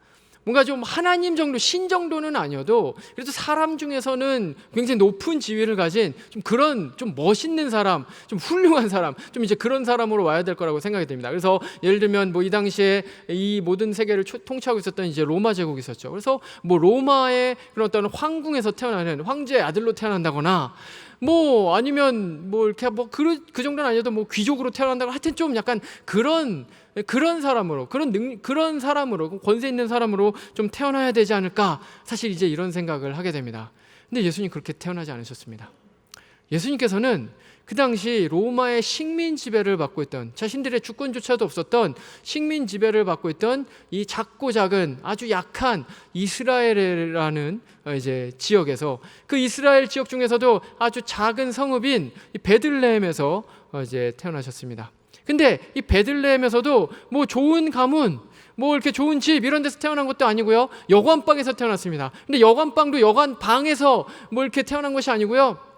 뭔가 좀 하나님 정도, 신 정도는 아니어도 그래도 사람 중에서는 굉장히 높은 지위를 가진 좀 그런 좀 멋있는 사람, 좀 훌륭한 사람, 좀 이제 그런 사람으로 와야 될 거라고 생각이 됩니다. 그래서 예를 들면 뭐 이 당시에 이 모든 세계를 통치하고 있었던 이제 로마 제국이 있었죠. 그래서 뭐 로마의 그런 어떤 황궁에서 태어나는 황제의 아들로 태어난다거나 뭐 아니면 뭐 이렇게 뭐 그 정도는 아니어도 뭐 귀족으로 태어난다고, 하여튼 좀 약간 그런 사람으로, 그런 사람으로, 권세 있는 사람으로 좀 태어나야 되지 않을까, 사실 이제 이런 생각을 하게 됩니다. 근데 예수님 그렇게 태어나지 않으셨습니다. 예수님께서는 그 당시 로마의 식민 지배를 받고 있던, 자신들의 주권조차도 없었던 식민 지배를 받고 있던 이 작고 작은 아주 약한 이스라엘이라는 이제 지역에서, 그 이스라엘 지역 중에서도 아주 작은 성읍인 베들레헴에서 이제 태어나셨습니다. 근데 이 베들레헴에서도 뭐 좋은 가문, 뭐 이렇게 좋은 집 이런 데서 태어난 것도 아니고요, 여관방에서 태어났습니다. 근데 여관방도 여관방에서 뭐 이렇게 태어난 것이 아니고요,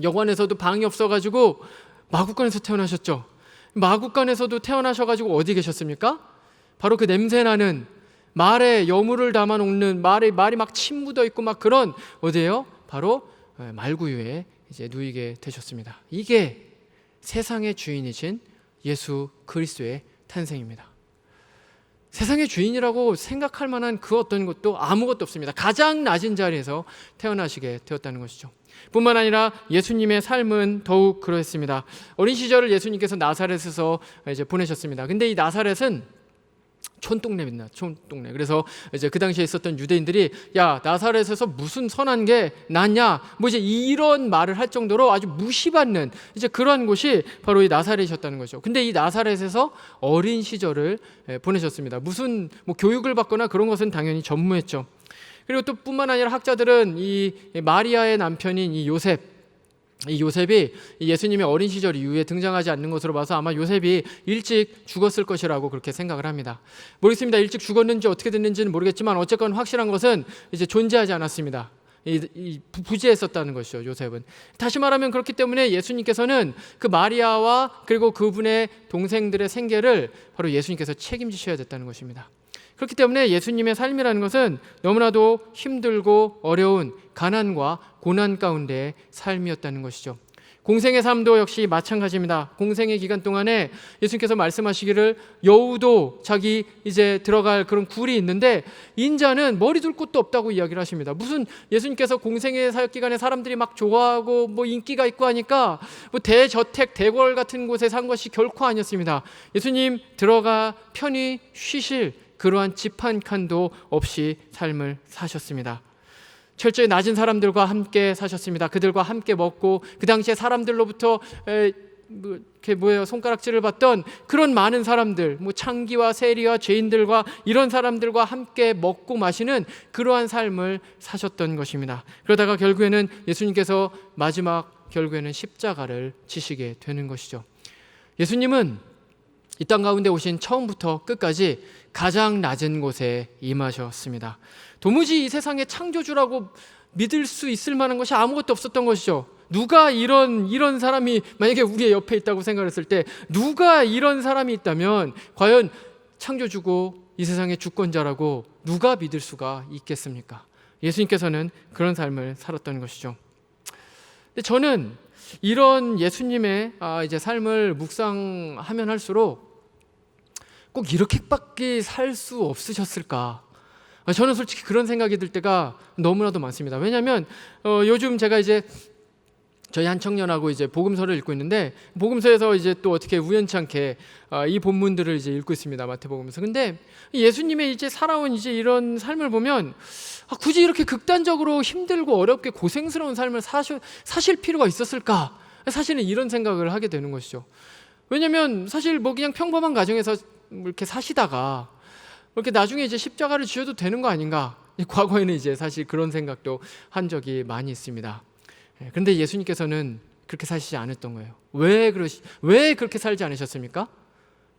여관에서도 방이 없어가지고 마구간에서 태어나셨죠. 마구간에서도 태어나셔가지고 어디 계셨습니까? 바로 그 냄새나는 말에 여물을 담아 놓는, 말이 막 침 묻어 있고 막 그런 어디예요? 바로 말구유에 이제 누이게 되셨습니다. 이게 세상의 주인이신 예수 그리스도의 탄생입니다. 세상의 주인이라고 생각할 만한 그 어떤 것도 아무것도 없습니다. 가장 낮은 자리에서 태어나시게 되었다는 것이죠. 뿐만 아니라 예수님의 삶은 더욱 그러했습니다. 어린 시절을 예수님께서 나사렛에서 이제 보내셨습니다. 근데 이 나사렛은 촌동네입니다. 촌동네. 그래서 이제 그 당시에 있었던 유대인들이 야, 나사렛에서 무슨 선한 게 낫냐? 뭐 이제 이런 말을 할 정도로 아주 무시받는 이제 그러한 곳이 바로 이 나사렛이었다는 거죠. 근데 이 나사렛에서 어린 시절을 보내셨습니다. 무슨 뭐 교육을 받거나 그런 것은 당연히 전무했죠. 그리고 또 뿐만 아니라 학자들은 이 마리아의 남편인 이 요셉이 예수님의 어린 시절 이후에 등장하지 않는 것으로 봐서 아마 요셉이 일찍 죽었을 것이라고 그렇게 생각을 합니다. 모르겠습니다. 일찍 죽었는지 어떻게 됐는지는 모르겠지만 어쨌건 확실한 것은 이제 존재하지 않았습니다. 부재했었다는 것이죠. 요셉은. 다시 말하면 그렇기 때문에 예수님께서는 그 마리아와 그리고 그분의 동생들의 생계를 바로 예수님께서 책임지셔야 됐다는 것입니다. 그렇기 때문에 예수님의 삶이라는 것은 너무나도 힘들고 어려운 가난과 고난 가운데의 삶이었다는 것이죠. 공생의 삶도 역시 마찬가지입니다. 공생의 기간 동안에 예수님께서 말씀하시기를 여우도 자기 이제 들어갈 그런 굴이 있는데 인자는 머리 둘 곳도 없다고 이야기를 하십니다. 무슨 예수님께서 공생의 기간에 사람들이 막 좋아하고 뭐 인기가 있고 하니까 뭐 대저택 대궐 같은 곳에 산 것이 결코 아니었습니다. 예수님 들어가 편히 쉬실 그러한 집 한 칸도 없이 삶을 사셨습니다. 철저히 낮은 사람들과 함께 사셨습니다. 그들과 함께 먹고 그 당시에 사람들로부터 손가락질을 받던 그런 많은 사람들, 뭐 창기와 세리와 죄인들과 이런 사람들과 함께 먹고 마시는 그러한 삶을 사셨던 것입니다. 그러다가 결국에는 예수님께서 마지막 결국에는 십자가를 지시게 되는 것이죠. 예수님은 이 땅 가운데 오신 처음부터 끝까지 가장 낮은 곳에 임하셨습니다. 도무지 이 세상의 창조주라고 믿을 수 있을 만한 것이 아무것도 없었던 것이죠. 누가 이런 사람이 만약에 우리의 옆에 있다고 생각했을 때 누가 이런 사람이 있다면 과연 창조주고 이 세상의 주권자라고 누가 믿을 수가 있겠습니까? 예수님께서는 그런 삶을 살았던 것이죠. 근데 저는 이런 예수님의 이제 삶을 묵상하면 할수록 꼭 이렇게밖에 살 수 없으셨을까? 저는 솔직히 그런 생각이 들 때가 너무나도 많습니다. 왜냐하면 요즘 제가 이제 저희 한 청년하고 이제 복음서를 읽고 있는데 복음서에서 이제 또 어떻게 우연찮게 이 본문들을 이제 읽고 있습니다. 마태복음서. 근데 예수님의 이제 살아온 이제 이런 삶을 보면 굳이 이렇게 극단적으로 힘들고 어렵게 고생스러운 삶을 사실 필요가 있었을까? 사실은 이런 생각을 하게 되는 것이죠. 왜냐하면 사실 뭐 그냥 평범한 가정에서 이렇게 사시다가 이렇게 나중에 이제 십자가를 지어도 되는 거 아닌가? 과거에는 이제 사실 그런 생각도 한 적이 많이 있습니다. 그런데 예수님께서는 그렇게 사시지 않았던 거예요. 왜 그렇게 살지 않으셨습니까?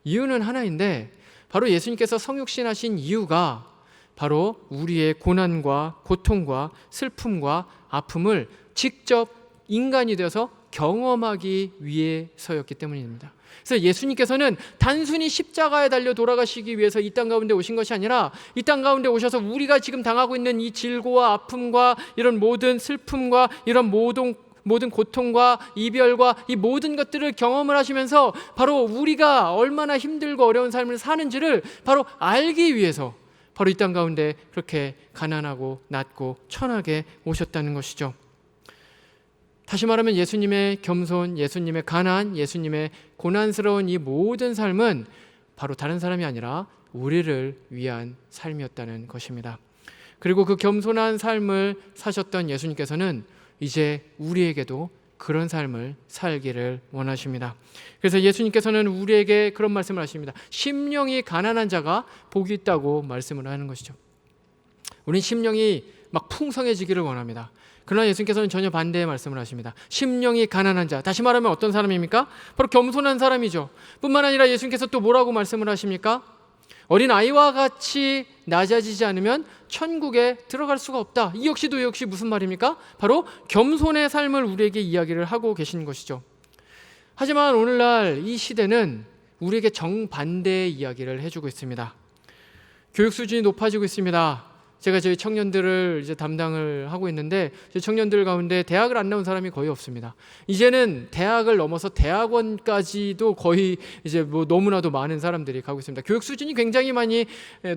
이유는 하나인데 바로 예수님께서 성육신하신 이유가 바로 우리의 고난과 고통과 슬픔과 아픔을 직접 인간이 되어서 경험하기 위해서였기 때문입니다. 그래서 예수님께서는 단순히 십자가에 달려 돌아가시기 위해서 이 땅 가운데 오신 것이 아니라 이 땅 가운데 오셔서 우리가 지금 당하고 있는 이 질고와 아픔과 이런 모든 슬픔과 이런 모든 고통과 이별과 이 모든 것들을 경험을 하시면서 바로 우리가 얼마나 힘들고 어려운 삶을 사는지를 바로 알기 위해서 바로 이 땅 가운데 그렇게 가난하고 낮고 천하게 오셨다는 것이죠. 다시 말하면 예수님의 겸손, 예수님의 가난, 예수님의 고난스러운 이 모든 삶은 바로 다른 사람이 아니라 우리를 위한 삶이었다는 것입니다. 그리고 그 겸손한 삶을 사셨던 예수님께서는 이제 우리에게도 그런 삶을 살기를 원하십니다. 그래서 예수님께서는 우리에게 그런 말씀을 하십니다. 심령이 가난한 자가 복이 있다고 말씀을 하는 것이죠. 우린 심령이 막 풍성해지기를 원합니다. 그러나 예수님께서는 전혀 반대의 말씀을 하십니다. 심령이 가난한 자, 다시 말하면 어떤 사람입니까? 바로 겸손한 사람이죠. 뿐만 아니라 예수님께서 또 뭐라고 말씀을 하십니까? 어린 아이와 같이 낮아지지 않으면 천국에 들어갈 수가 없다. 이 역시 무슨 말입니까? 바로 겸손의 삶을 우리에게 이야기를 하고 계신 것이죠. 하지만 오늘날 이 시대는 우리에게 정반대의 이야기를 해주고 있습니다. 교육 수준이 높아지고 있습니다. 제가 저희 청년들을 이제 담당을 하고 있는데 저희 청년들 가운데 대학을 안 나온 사람이 거의 없습니다. 이제는 대학을 넘어서 대학원까지도 거의 이제 뭐 너무나도 많은 사람들이 가고 있습니다. 교육 수준이 굉장히 많이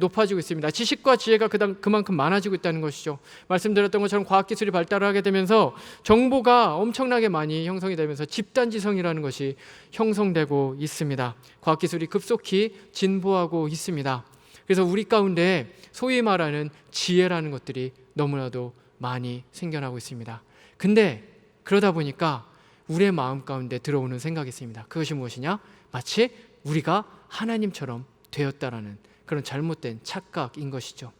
높아지고 있습니다. 지식과 지혜가 그만큼 많아지고 있다는 것이죠. 말씀드렸던 것처럼 과학기술이 발달하게 되면서 정보가 엄청나게 많이 형성이 되면서 집단지성이라는 것이 형성되고 있습니다. 과학기술이 급속히 진보하고 있습니다. 그래서 우리 가운데 소위 말하는 지혜라는 것들이 너무나도 많이 생겨나고 있습니다. 근데 그러다 보니까 우리의 마음 가운데 들어오는 생각이 있습니다. 그것이 무엇이냐? 마치 우리가 하나님처럼 되었다라는 그런 잘못된 착각인 것이죠.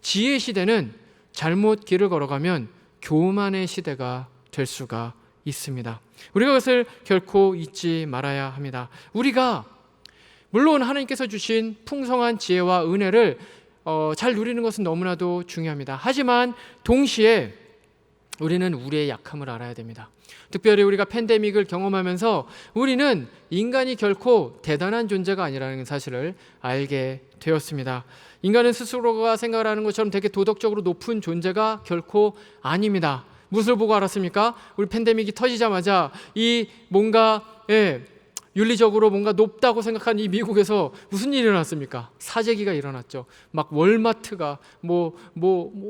지혜의 시대는 잘못 길을 걸어가면 교만의 시대가 될 수가 있습니다. 우리가 그것을 결코 잊지 말아야 합니다. 우리가 물론 하나님께서 주신 풍성한 지혜와 은혜를 잘 누리는 것은 너무나도 중요합니다. 하지만 동시에 우리는 우리의 약함을 알아야 됩니다. 특별히 우리가 팬데믹을 경험하면서 우리는 인간이 결코 대단한 존재가 아니라는 사실을 알게 되었습니다. 인간은 스스로가 생각하는 것처럼 되게 도덕적으로 높은 존재가 결코 아닙니다. 무엇을 보고 알았습니까? 우리 팬데믹이 터지자마자 이 뭔가 윤리적으로 뭔가 높다고 생각한 이 미국에서 무슨 일이 일어났습니까? 사재기가 일어났죠. 막 월마트가 뭐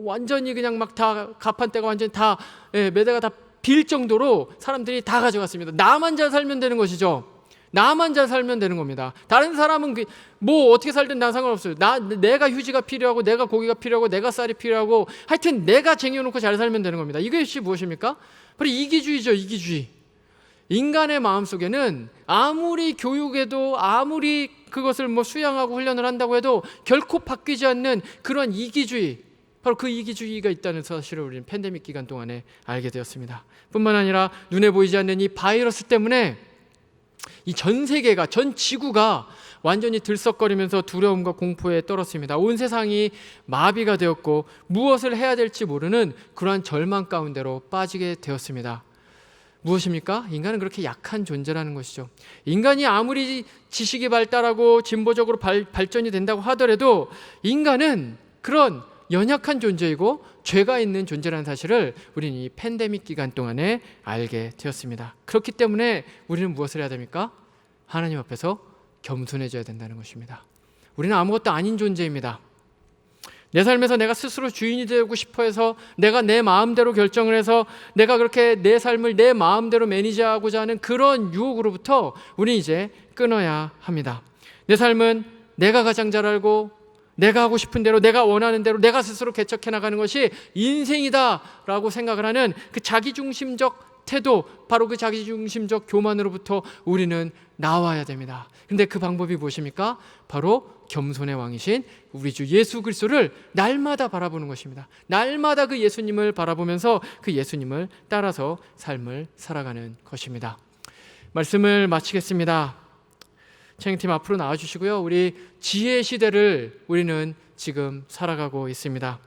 완전히 그냥 막 다 가판대가 완전히 다 매대가 다 빌 정도로 사람들이 다 가져갔습니다. 나만 잘 살면 되는 것이죠. 나만 잘 살면 되는 겁니다. 다른 사람은 뭐 어떻게 살든 난 상관없어요. 내가 휴지가 필요하고 내가 고기가 필요하고 내가 쌀이 필요하고 하여튼 내가 쟁여놓고 잘 살면 되는 겁니다. 이것이 무엇입니까? 바로 이기주의죠. 이기주의. 인간의 마음속에는 아무리 교육에도 아무리 그것을 뭐 수양하고 훈련을 한다고 해도 결코 바뀌지 않는 그런 이기주의, 바로 그 이기주의가 있다는 사실을 우리는 팬데믹 기간 동안에 알게 되었습니다. 뿐만 아니라 눈에 보이지 않는 이 바이러스 때문에 이 전 세계가, 전 지구가 완전히 들썩거리면서 두려움과 공포에 떨었습니다. 온 세상이 마비가 되었고 무엇을 해야 될지 모르는 그러한 절망 가운데로 빠지게 되었습니다. 무엇입니까? 인간은 그렇게 약한 존재라는 것이죠. 인간이 아무리 지식이 발달하고 진보적으로 발전이 된다고 하더라도 인간은 그런 연약한 존재이고 죄가 있는 존재라는 사실을 우리는 이 팬데믹 기간 동안에 알게 되었습니다. 그렇기 때문에 우리는 무엇을 해야 됩니까? 하나님 앞에서 겸손해져야 된다는 것입니다. 우리는 아무것도 아닌 존재입니다. 내 삶에서 내가 스스로 주인이 되고 싶어 해서 내가 내 마음대로 결정을 해서 내가 그렇게 내 삶을 내 마음대로 매니지하고자 하는 그런 유혹으로부터 우리는 이제 끊어야 합니다. 내 삶은 내가 가장 잘 알고 내가 하고 싶은 대로 내가 원하는 대로 내가 스스로 개척해 나가는 것이 인생이다라고 생각을 하는 그 자기중심적 태도, 바로 그 자기중심적 교만으로부터 우리는 나와야 됩니다. 그런데 그 방법이 무엇입니까? 바로 겸손의 왕이신 우리 주 예수 그리스도를 날마다 바라보는 것입니다. 날마다 그 예수님을 바라보면서 그 예수님을 따라서 삶을 살아가는 것입니다. 말씀을 마치겠습니다. 찬양팀 앞으로 나와주시고요. 우리 지혜 시대를 우리는 지금 살아가고 있습니다.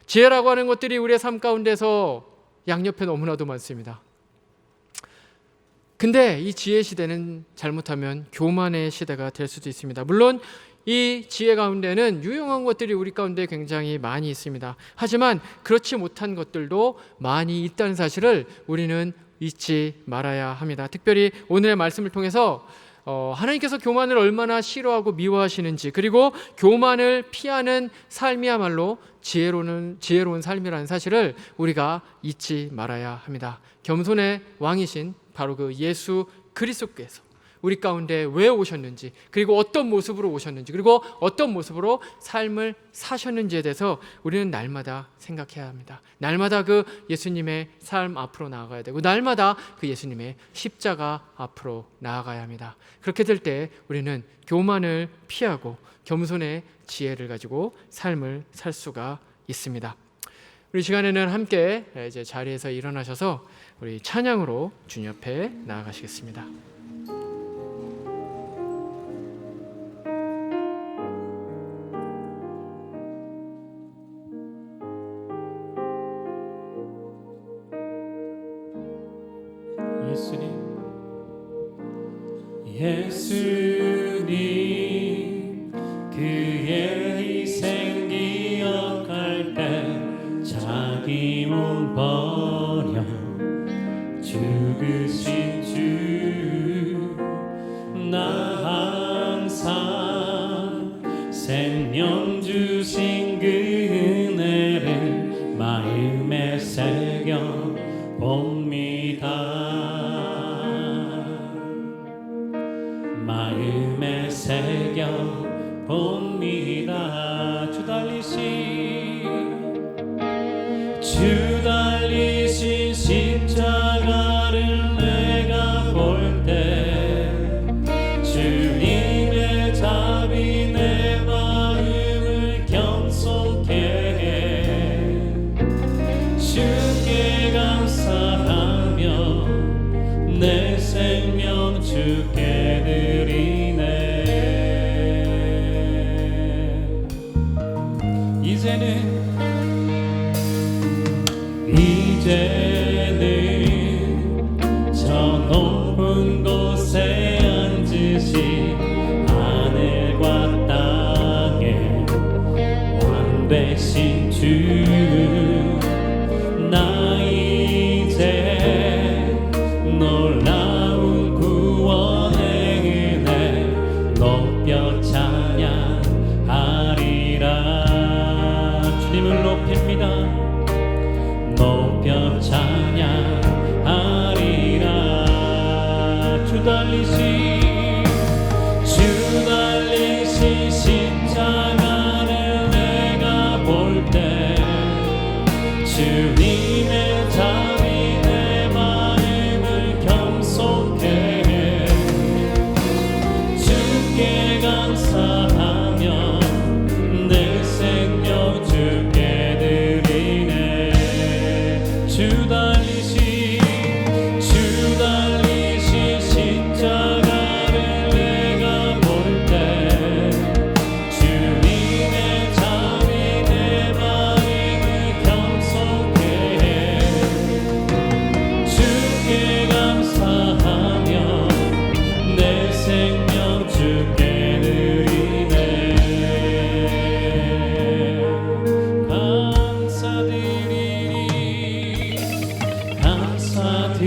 지혜라고 하는 것들이 우리의 삶 가운데서 양옆에 너무나도 많습니다. 근데 이 지혜 시대는 잘못하면 교만의 시대가 될 수도 있습니다. 물론 이 지혜 가운데는 유용한 것들이 우리 가운데 굉장히 많이 있습니다. 하지만 그렇지 못한 것들도 많이 있다는 사실을 우리는 잊지 말아야 합니다. 특별히 오늘의 말씀을 통해서 하나님께서 교만을 얼마나 싫어하고 미워하시는지, 그리고 교만을 피하는 삶이야말로 지혜로운 삶이라는 사실을 우리가 잊지 말아야 합니다. 겸손의 왕이신 바로 그 예수 그리스도께서 우리 가운데 왜 오셨는지, 그리고 어떤 모습으로 오셨는지, 그리고 어떤 모습으로 삶을 사셨는지에 대해서 우리는 날마다 생각해야 합니다. 날마다 그 예수님의 삶 앞으로 나아가야 되고, 날마다 그 예수님의 십자가 앞으로 나아가야 합니다. 그렇게 될 때 우리는 교만을 피하고 겸손의 지혜를 가지고 삶을 살 수가 있습니다. 우리 시간에는 함께 이제 자리에서 일어나셔서 우리 찬양으로 주님 앞에 나아가시겠습니다.
예수님 그의 희생 기억할 때 크신 주, 나 항상 생명 주신 그 은혜를 마음에 새겨 봅니다. 마음에 새겨 봅니다. 주 달리신 십자가를 내가 볼 때 주님의 답이 내 마음을 겸손케 해. 주께 감사하며 내 생명 주께 드리네. 이제는 저 높은 곳에 앉으신 하늘과 땅에 왕 되신 주, 나 이제 놀라운 구원의 은혜 높여 찬양하리라. 주님을 높입니다. 높여 찬양하리라. 주 달리신 십자가를 내가 볼 때 주님의 답이 내 마음을 겸손케 해. 주께 감사하며 내 생명 주께 드리네. 주 달리신 십자가를 내가 볼 때 주님의 답이 내 마음을 겸손케 해. 주께 감사하며 내 생명 주께 드리네.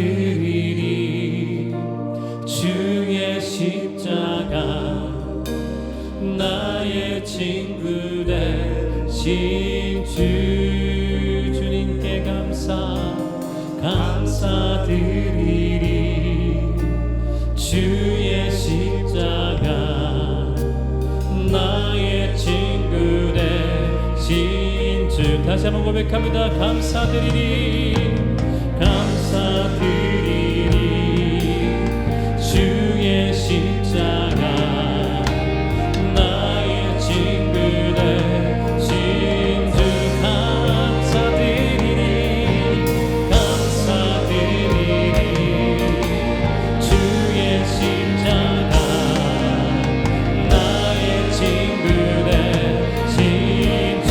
감사드리리 주의 십자가 나의 친구 되신 주, 주님께 감사드리리 주의 십자가 나의 친구 되신 주. 다시 한번 고백합니다. 감사드리리 주의 십자가 나의 친구 되신 주. 감사드리리 주의 십자가 나의 친구 되신 주.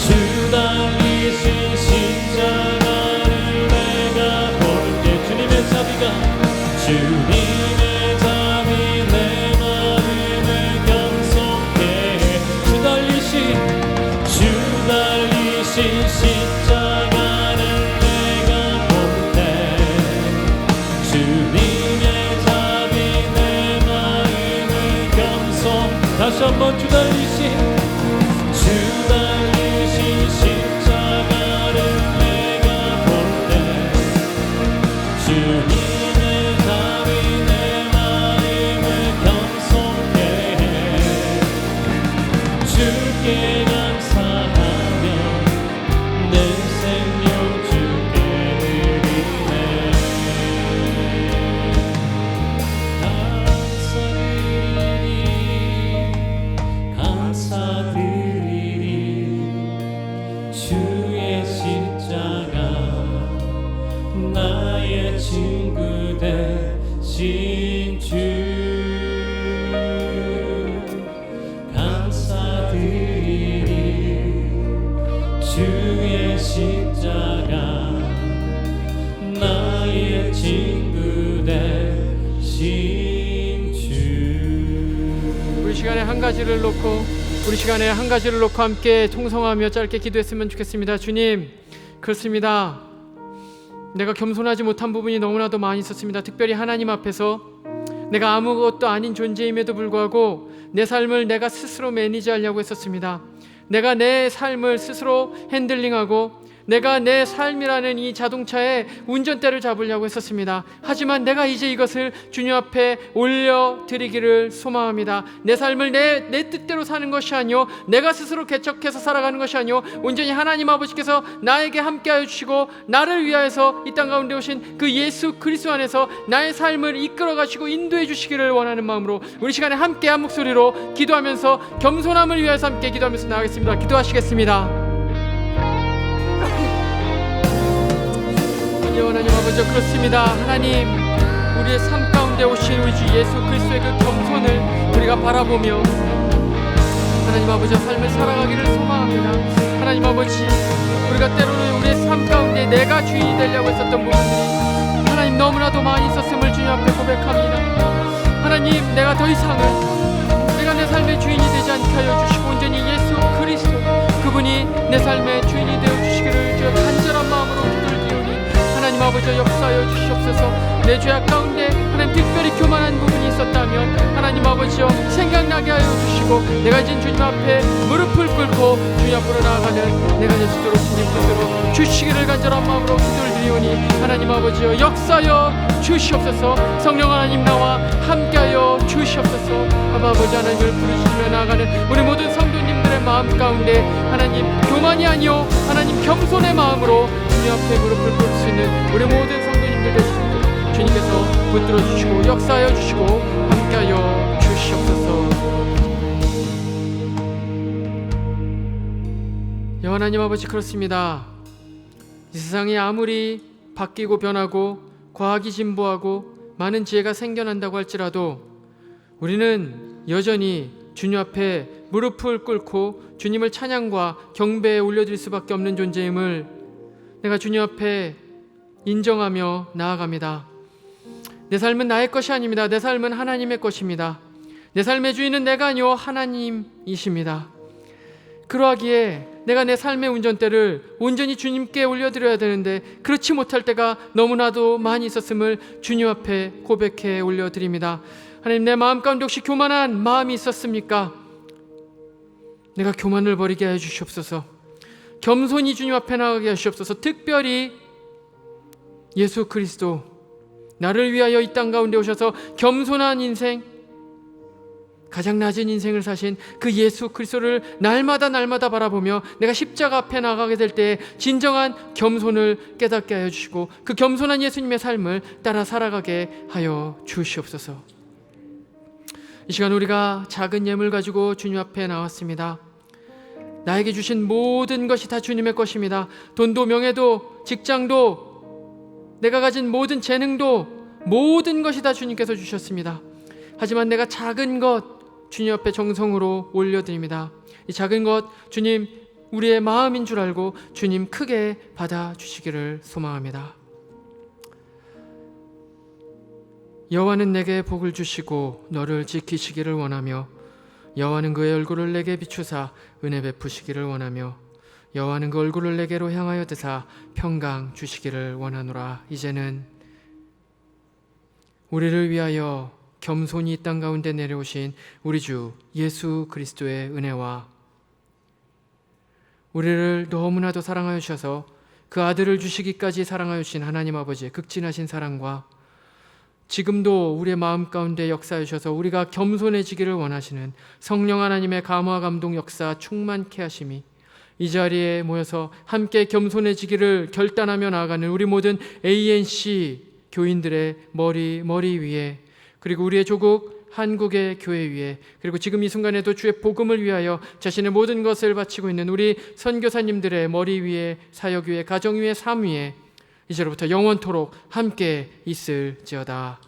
주 달리신 십자가를 내가 볼 때 주님의 답이 내 마음을 겸손케 해. 주 달리신 십자가를 내가 볼 때 주님의 답이 내 마음을 겸손. 다시 한번 주 달리신 십자가를 내가 볼 때 주님의 답이 내 마음을 겸손케 해. 주께 감사하며 내 생명 주께 드리네. 감사드리리 주의 십자가 나의 친구 되신 주. 감사드리리 주의 십자가 나의 친구 되신 주.
우리 시간에 한 가지를 놓고 함께 통성하며 짧게 기도했으면 좋겠습니다. 주님, 그렇습니다. 내가 겸손하지 못한 부분이 너무나도 많이 있었습니다. 특별히 하나님 앞에서 내가 아무것도 아닌 존재임에도 불구하고 내 삶을 내가 스스로 매니지하려고 했었습니다. 내가 내 삶을 스스로 핸들링하고 내가 내 삶이라는 이 자동차의 운전대를 잡으려고 했었습니다. 하지만 내가 이제 이것을 주님 앞에 올려드리기를 소망합니다. 내 삶을 내 뜻대로 사는 것이 아니요 내가 스스로 개척해서 살아가는 것이 아니요 온전히 하나님 아버지께서 나에게 함께하여 주시고 나를 위하여서 이 땅 가운데 오신 그 예수 그리스도 안에서 나의 삶을 이끌어 가시고 인도해 주시기를 원하는 마음으로 우리 시간에 함께 한 목소리로 기도하면서 겸손함을 위하여서 함께 기도하면서 나가겠습니다. 기도하시겠습니다. 하나님 아버지, 그렇습니다. 하나님, 우리의 삶 가운데 오신 우리 주 예수 그리스도의 그 겸손을 우리가 바라보며 하나님 아버지 삶을 살아가기를 소망합니다. 하나님 아버지, 우리가 때로는 우리의 삶 가운데 내가 주인이 되려고 했었던 부분들이 하나님 너무나도 많이 있었음을 주님 앞에 고백합니다. 하나님, 내가 더 이상은 내가 내 삶의 주인이 되지 않게 하여 주시고 온전히 예수 그리스도 그분이 내 삶의 주인이 되어 주시기를 주여 간절한 마음으로 기도를 드리오니 하나님 아버지 역사하여 주시옵소서. 내 죄악 가운데 하나님 특별히 교만한 부분이 있었다면 하나님 아버지여 생각나게 하여 주시고 내가 이제 주님 앞에 무릎을 꿇고 주님 앞으로 나아가는 내가 되시도록 주님 뜻대로 주시기를 간절한 마음으로 기도를 드리오니 하나님 아버지여 역사하여 주시옵소서. 성령 하나님 나와 함께하여 주시옵소서. 아버지 하나님을 부르시며 나아가는 우리 모든 성도님들의 마음 가운데 하나님 교만이 아니요 하나님 겸손의 마음으로 주님 앞에 무릎을 꿇을 수 있는 우리 모든 성도님들 되시고 주님께서 붙들어 주시고 역사하여 주시고 함께하여 주시옵소서. 하나님 아버지, 그렇습니다. 이 세상이 아무리 바뀌고 변하고 과학이 진보하고 많은 지혜가 생겨난다고 할지라도 우리는 여전히 주님 앞에 무릎을 꿇고 주님을 찬양과 경배에 올려드릴 수밖에 없는 존재임을 내가 주님 앞에 인정하며 나아갑니다. 내 삶은 나의 것이 아닙니다. 내 삶은 하나님의 것입니다. 내 삶의 주인은 내가 아니오 하나님이십니다. 그러하기에 내가 내 삶의 운전대를 온전히 주님께 올려드려야 되는데 그렇지 못할 때가 너무나도 많이 있었음을 주님 앞에 고백해 올려드립니다. 하나님, 내 마음 가운데 혹시 교만한 마음이 있었습니까? 내가 교만을 버리게 해 주시옵소서. 겸손히 주님 앞에 나가게 하시옵소서. 특별히 예수 그리스도 나를 위하여 이 땅 가운데 오셔서 겸손한 인생, 가장 낮은 인생을 사신 그 예수 그리스도를 날마다 바라보며 내가 십자가 앞에 나가게 될 때 진정한 겸손을 깨닫게 하여 주시고 그 겸손한 예수님의 삶을 따라 살아가게 하여 주시옵소서. 이 시간 우리가 작은 예물 가지고 주님 앞에 나왔습니다. 나에게 주신 모든 것이 다 주님의 것입니다. 돈도 명예도 직장도 내가 가진 모든 재능도 모든 것이 다 주님께서 주셨습니다. 하지만 내가 작은 것 주님 앞에 정성으로 올려드립니다. 이 작은 것 주님 우리의 마음인 줄 알고 주님 크게 받아주시기를 소망합니다. 여호와는 내게 복을 주시고 너를 지키시기를 원하며 여호와는 그의 얼굴을 내게 비추사 은혜 베푸시기를 원하며 여호와는 그 얼굴을 내게로 향하여 드사 평강 주시기를 원하노라. 이제는 우리를 위하여 겸손히 이 땅 가운데 내려오신 우리 주 예수 그리스도의 은혜와 우리를 너무나도 사랑하여 주셔서 그 아들을 주시기까지 사랑하여 주신 하나님 아버지의 극진하신 사랑과 지금도 우리의 마음 가운데 역사해 주셔서 우리가 겸손해지기를 원하시는 성령 하나님의 감화 감동 역사 충만케 하심이 이 자리에 모여서 함께 겸손해지기를 결단하며 나아가는 우리 모든 ANC 교인들의 머리 위에 그리고 우리의 조국 한국의 교회 위에 그리고 지금 이 순간에도 주의 복음을 위하여 자신의 모든 것을 바치고 있는 우리 선교사님들의 머리 위에 사역 위에 가정 위에 삶 위에 이제로부터 영원토록 함께 있을지어다.